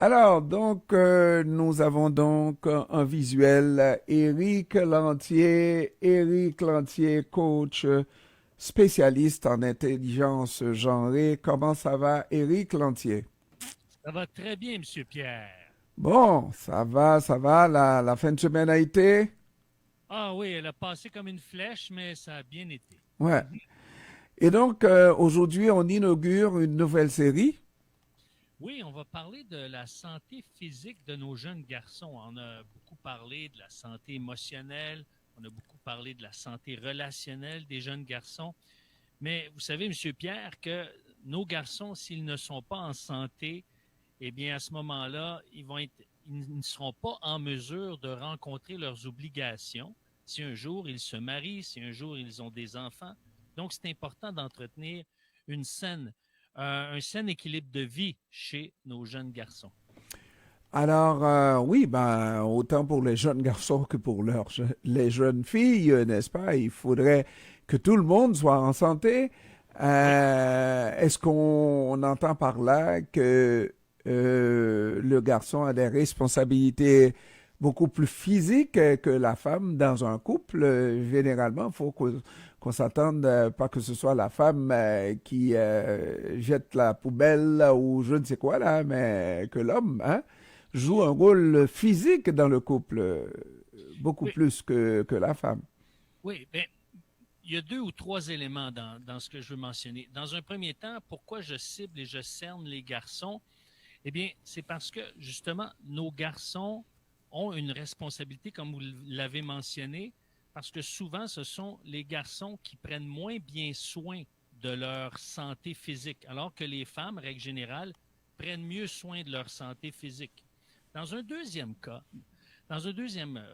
Alors, nous avons donc un visuel. Éric Lantier, coach spécialiste en intelligence genrée. Comment ça va, Éric Lantier? Ça va très bien, Monsieur Pierre. Bon, ça va. La fin de semaine a été? Ah oui, elle a passé comme une flèche, mais ça a bien été. Ouais. Mhm. Et donc, aujourd'hui, on inaugure une nouvelle série. Oui, on va parler de la santé physique de nos jeunes garçons. On a beaucoup parlé de la santé émotionnelle, on a beaucoup parlé de la santé relationnelle des jeunes garçons. Mais vous savez, Monsieur Pierre, que nos garçons, s'ils ne sont pas en santé, eh bien, à ce moment-là, ils ne seront pas en mesure de rencontrer leurs obligations si un jour ils se marient, si un jour ils ont des enfants. Donc, c'est important d'entretenir une saine, un sain équilibre de vie chez nos jeunes garçons. Alors, oui, ben, autant pour les jeunes garçons que pour les jeunes filles, n'est-ce pas? Il faudrait que tout le monde soit en santé. Oui, Est-ce qu'on entend par là que le garçon a des responsabilités beaucoup plus physiques que la femme dans un couple? Généralement, il faut qu'on s'attende, pas que ce soit la femme qui jette la poubelle ou je ne sais quoi là, mais que l'homme, hein, joue un rôle physique dans le couple, beaucoup oui, plus que la femme. oui. Ben, il y a deux ou trois éléments dans ce que je veux mentionner. Dans un premier temps, pourquoi je cible et je cerne les garçons? Eh bien, c'est parce que justement, nos garçons ont une responsabilité, comme vous l'avez mentionné, parce que souvent, ce sont les garçons qui prennent moins bien soin de leur santé physique, alors que les femmes, règle générale, prennent mieux soin de leur santé physique. Dans un deuxième cas, dans un deuxième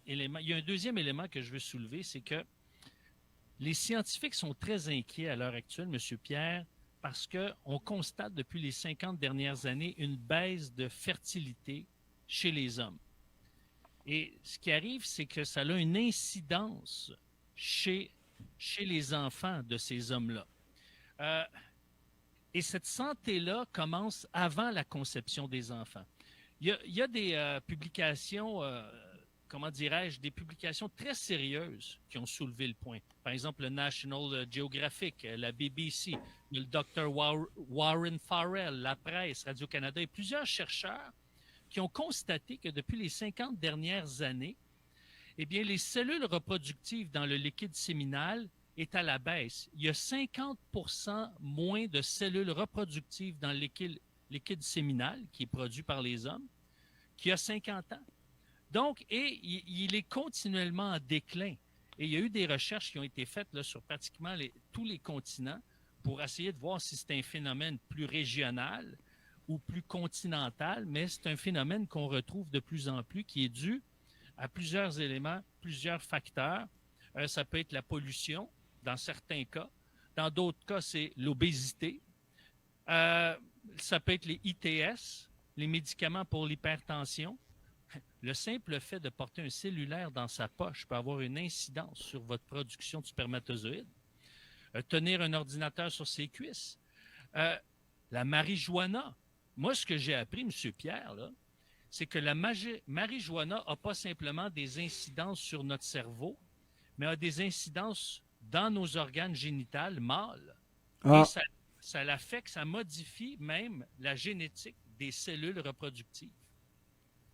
élément, il y a un deuxième élément que je veux soulever, c'est que les scientifiques sont très inquiets à l'heure actuelle, Monsieur Pierre, parce qu'on constate depuis les 50 dernières années une baisse de fertilité chez les hommes. Et ce qui arrive, c'est que ça a une incidence chez, chez les enfants de ces hommes-là. Euh, et cette santé-là commence avant la conception des enfants. Il y a des publications, comment dirais-je, des publications très sérieuses qui ont soulevé le point. Par exemple, le National Geographic, la BBC, le Dr. Warren Farrell, la presse, Radio-Canada et plusieurs chercheurs qui ont constaté que depuis les 50 dernières années, eh bien, les cellules reproductives dans le liquide séminal est à la baisse. Il y a 50 moins de cellules reproductives dans le liquide séminal qui est produit par les hommes qu'il y a 50 ans. Donc, et il est continuellement en déclin. Et il y a eu des recherches qui ont été faites là, sur pratiquement tous les continents pour essayer de voir si c'est un phénomène plus régional ou plus continental, mais c'est un phénomène qu'on retrouve de plus en plus qui est dû à plusieurs éléments, plusieurs facteurs. Ça peut être la pollution, dans certains cas. Dans d'autres cas, c'est l'obésité. Euh, Ça peut être les ITS, les médicaments pour l'hypertension. Le simple fait de porter un cellulaire dans sa poche peut avoir une incidence sur votre production de spermatozoïdes. Tenir un ordinateur sur ses cuisses. Euh, la marijuana. Moi, ce que j'ai appris, M. Pierre, là, c'est que la marijuana n'a pas simplement des incidences sur notre cerveau, mais a des incidences dans nos organes génitals mâles. Et Ah, ça l'affecte, ça modifie même la génétique des cellules reproductives.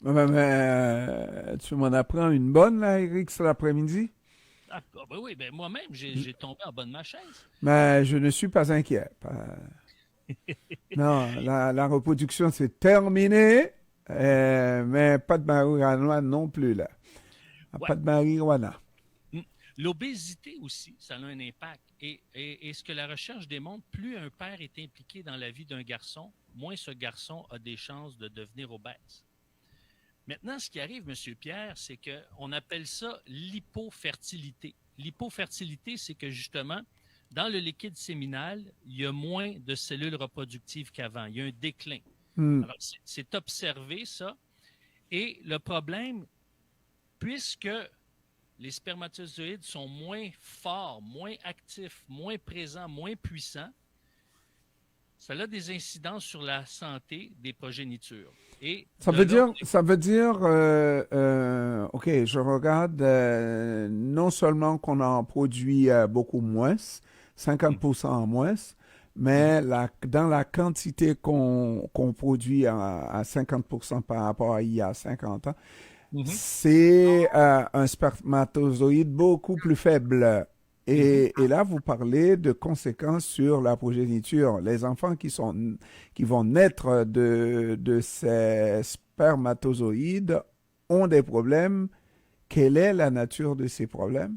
tu m'en apprends une bonne, là, Eric, cet après-midi? Ben oui, ben moi-même, j'ai tombé en bas de ma chaise. Mais je ne suis pas inquiet. Non, la reproduction, c'est terminé, mais pas de marijuana non plus, là. Ouais. Pas de marijuana. Mm. L'obésité aussi, ça a un impact. Et ce que la recherche démontre, plus un père est impliqué dans la vie d'un garçon, moins ce garçon a des chances de devenir obèse. Maintenant, ce qui arrive, Monsieur Pierre, c'est qu'on appelle ça l'hypofertilité. L'hypofertilité, c'est que justement, dans le liquide séminal, il y a moins de cellules reproductives qu'avant. Il y a un déclin. Hmm. Alors, c'est observé, ça. Et le problème, puisque les spermatozoïdes sont moins forts, moins actifs, moins présents, moins puissants, ça a des incidences sur la santé des progénitures. Et Ça de veut là, dire, OK, je regarde non seulement qu'on en produit beaucoup moins, Mhm, 50% en moins, mhm, mais dans la quantité qu'on produit à 50% par rapport à il y a 50 ans, mhm, c'est un spermatozoïde beaucoup plus faible. mhm. Et là, vous parlez de conséquences sur la progéniture. Les enfants qui vont naître de ces spermatozoïdes ont des problèmes. Quelle est la nature de ces problèmes?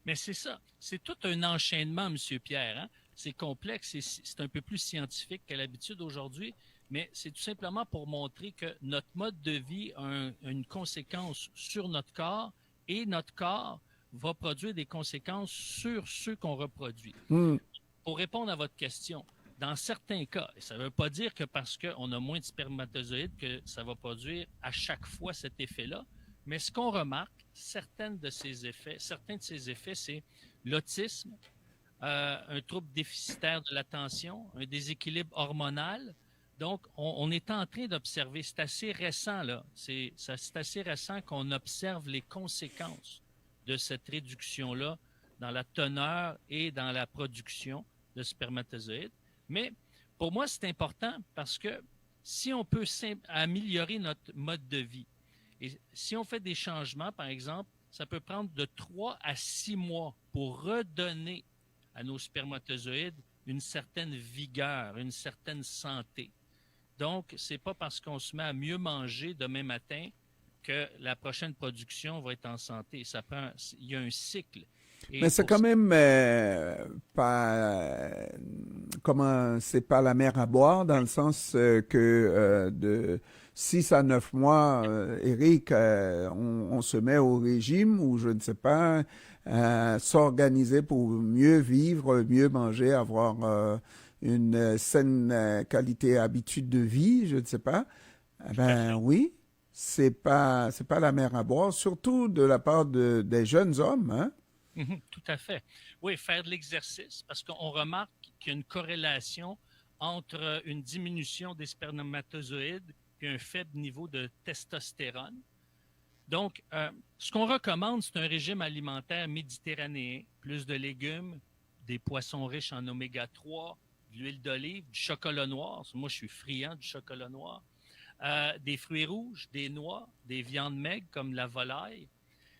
Mais c'est ça. C'est tout un enchaînement, Monsieur Pierre. Hein? C'est complexe, c'est un peu plus scientifique qu'à l'habitude aujourd'hui, mais c'est tout simplement pour montrer que notre mode de vie a une conséquence sur notre corps et notre corps va produire des conséquences sur ceux qu'on reproduit. Hmm. Pour répondre à votre question, dans certains cas, et ça ne veut pas dire que parce qu'on a moins de spermatozoïdes que ça va produire à chaque fois cet effet-là, mais ce qu'on remarque, certains de ces effets, c'est l'autisme, un trouble déficitaire de l'attention, un déséquilibre hormonal. Donc, on est en train d'observer, c'est assez récent, là, c'est assez récent qu'on observe les conséquences de cette réduction-là dans la teneur et dans la production de spermatozoïdes. Mais pour moi, c'est important parce que si on peut améliorer notre mode de vie, et si on fait des changements, par exemple, ça peut prendre de 3 à 6 mois pour redonner à nos spermatozoïdes une certaine vigueur, une certaine santé. Donc, c'est pas parce qu'on se met à mieux manger demain matin que la prochaine production va être en santé. Il y a un cycle. Mais Et c'est pour quand ça, même pas, comment, c'est pas la mer à boire dans le sens que de 6 à 9 mois, Eric, on se met au régime ou je ne sais pas, s'organiser pour mieux vivre, mieux manger, avoir une saine qualité, habitude de vie, je ne sais pas. Eh tout à ben fait. oui, c'est pas la mer à boire, surtout de la part des jeunes hommes, hein. Tout à fait. Oui, faire de l'exercice, parce qu'on remarque qu'il y a une corrélation entre une diminution des spermatozoïdes et un faible niveau de testostérone. Donc, ce qu'on recommande, c'est un régime alimentaire méditerranéen, plus de légumes, des poissons riches en oméga 3, de l'huile d'olive, du chocolat noir. Moi, je suis friand du chocolat noir. Des fruits rouges, des noix, des viandes maigres comme la volaille,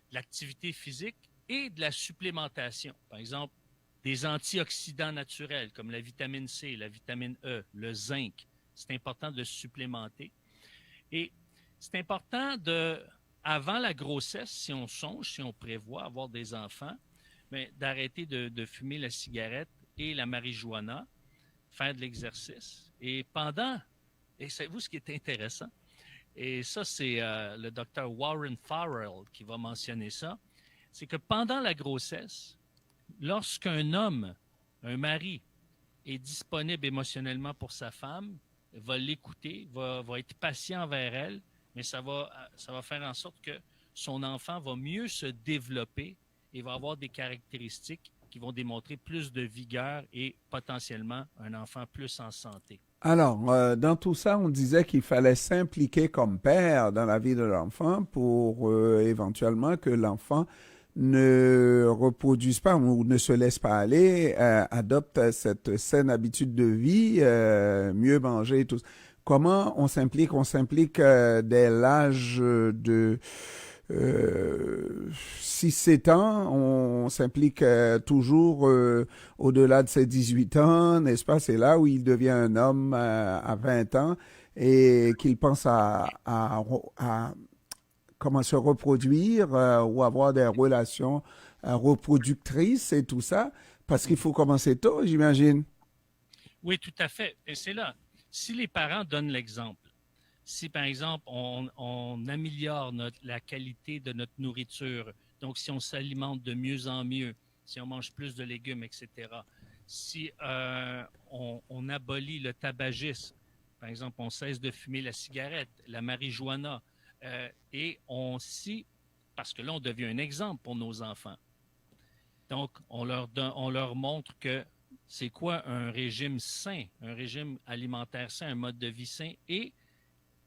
de l'activité physique et de la supplémentation. Par exemple, des antioxydants naturels comme la vitamine C, la vitamine E, le zinc. C'est important de supplémenter. Et c'est important avant la grossesse, si on songe, si on prévoit avoir des enfants, mais d'arrêter de fumer la cigarette et la marijuana, faire de l'exercice. Et savez-vous ce qui est intéressant? Et ça, c'est le docteur Warren Farrell qui va mentionner ça. C'est que pendant la grossesse, lorsqu'un homme, un mari, est disponible émotionnellement pour sa femme, va l'écouter, va être patient envers elle, mais ça va faire en sorte que son enfant va mieux se développer et va avoir des caractéristiques qui vont démontrer plus de vigueur et potentiellement un enfant plus en santé. Alors, dans tout ça, on disait qu'il fallait s'impliquer comme père dans la vie de l'enfant pour éventuellement que l'enfant ne reproduise pas ou ne se laisse pas aller, adopte cette saine habitude de vie, mieux manger et tout. Comment on s'implique? On s'implique dès l'âge de 6-7 ans, on s'implique toujours au-delà de ses 18 ans, n'est-ce pas? C'est là où il devient un homme à 20 ans et qu'il pense à comment se reproduire ou avoir des relations reproductrices et tout ça, parce qu'il faut commencer tôt, j'imagine. Oui, tout à fait. Et c'est là. Si les parents donnent l'exemple, si par exemple on améliore la qualité de notre nourriture, donc si on s'alimente de mieux en mieux, si on mange plus de légumes, etc., si on abolit le tabagisme, par exemple on cesse de fumer la cigarette, la marijuana, et si, parce que là on devient un exemple pour nos enfants, donc on leur montre que c'est quoi un régime sain, un régime alimentaire sain, un mode de vie sain, et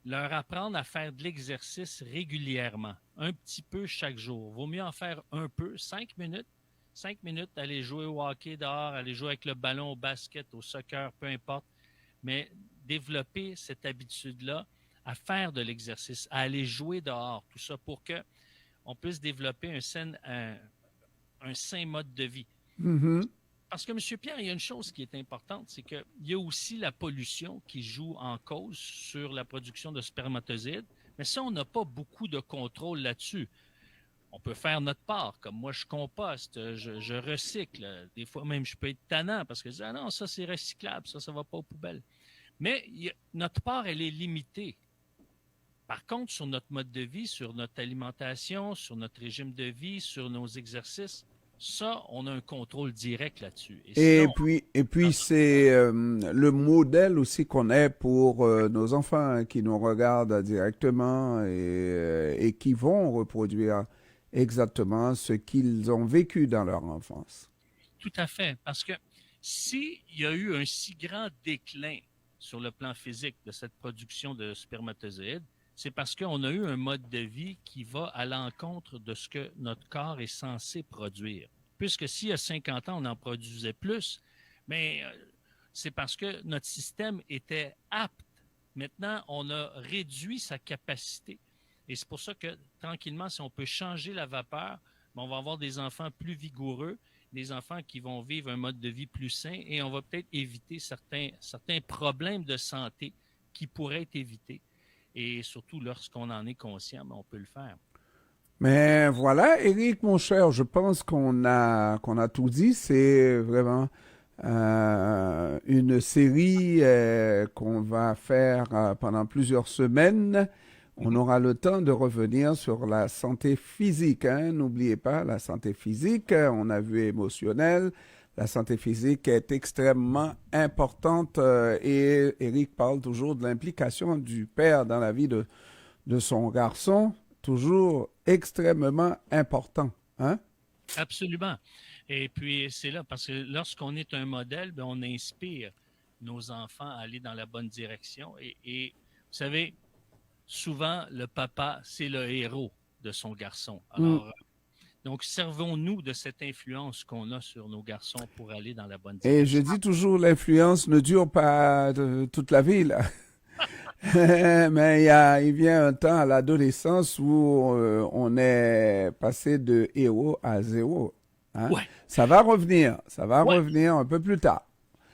leur apprendre à faire de l'exercice régulièrement, un petit peu chaque jour. Vaut mieux en faire un peu, 5 minutes. 5 minutes, aller jouer au hockey dehors, aller jouer avec le ballon, au basket, au soccer, peu importe. Mais développer cette habitude-là à faire de l'exercice, à aller jouer dehors, tout ça pour qu'on puisse développer un sain mode de vie. Mhm. Parce que, M. Pierre, il y a une chose qui est importante, c'est qu'il y a aussi la pollution qui joue en cause sur la production de spermatozoïdes. Mais ça, on n'a pas beaucoup de contrôle là-dessus. On peut faire notre part. Comme moi, je composte, je recycle. Des fois, même, je peux être tannant parce que je dis, ah non, ça, c'est recyclable, ça va pas aux poubelles. Mais notre part, elle est limitée. Par contre, sur notre mode de vie, sur notre alimentation, sur notre régime de vie, sur nos exercices, ça, on a un contrôle direct là-dessus. Et sinon, Et puis c'est le modèle aussi qu'on est pour nos enfants hein, qui nous regardent directement et qui vont reproduire exactement ce qu'ils ont vécu dans leur enfance. tout à fait. Parce que s'il y a eu un si grand déclin sur le plan physique de cette production de spermatozoïdes, c'est parce qu'on a eu un mode de vie qui va à l'encontre de ce que notre corps est censé produire. Puisque s'il y a 50 ans, on en produisait plus, mais c'est parce que notre système était apte. Maintenant, on a réduit sa capacité. Et c'est pour ça que, tranquillement, si on peut changer la vapeur, on va avoir des enfants plus vigoureux, des enfants qui vont vivre un mode de vie plus sain et on va peut-être éviter certains problèmes de santé qui pourraient être évités. Et surtout, lorsqu'on en est conscient, on peut le faire. Mais voilà, Eric, mon cher, je pense qu'on a tout dit. C'est vraiment une série qu'on va faire pendant plusieurs semaines. On aura le temps de revenir sur la santé physique. Hein. N'oubliez pas, la santé physique, on a vu émotionnelle. La santé physique est extrêmement importante et Eric parle toujours de l'implication du père dans la vie de son garçon, toujours extrêmement important. Hein? Absolument. Et puis, c'est là, parce que lorsqu'on est un modèle, bien, on inspire nos enfants à aller dans la bonne direction. Et vous savez, souvent, le papa, c'est le héros de son garçon. Alors, donc, servons-nous de cette influence qu'on a sur nos garçons pour aller dans la bonne Et je direction. dis toujours, l'influence ne dure pas toute la vie, là. Mais il vient un temps à l'adolescence où on est passé de héros à zéro. Hein? Ouais, Ça va ouais. revenir un peu plus tard.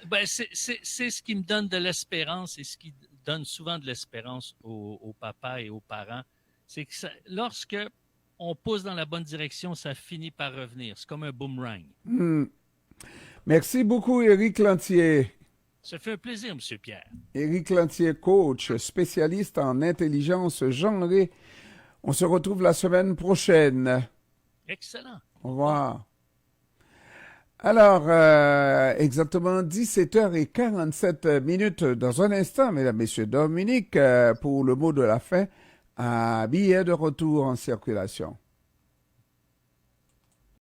Ben, c'est ce qui me donne de l'espérance et ce qui donne souvent de l'espérance aux papas et aux parents. C'est que lorsque on pousse dans la bonne direction, ça finit par revenir. C'est comme un boomerang. Merci beaucoup, Éric Lantier. Ça fait un plaisir, M. Pierre. Éric Lantier, coach, spécialiste en intelligence genrée. On se retrouve la semaine prochaine. Excellent. Au revoir. Alors, exactement 17h47 dans un instant, mesdames, messieurs, Dominique, pour le mot de la fin, à billets de retour en circulation.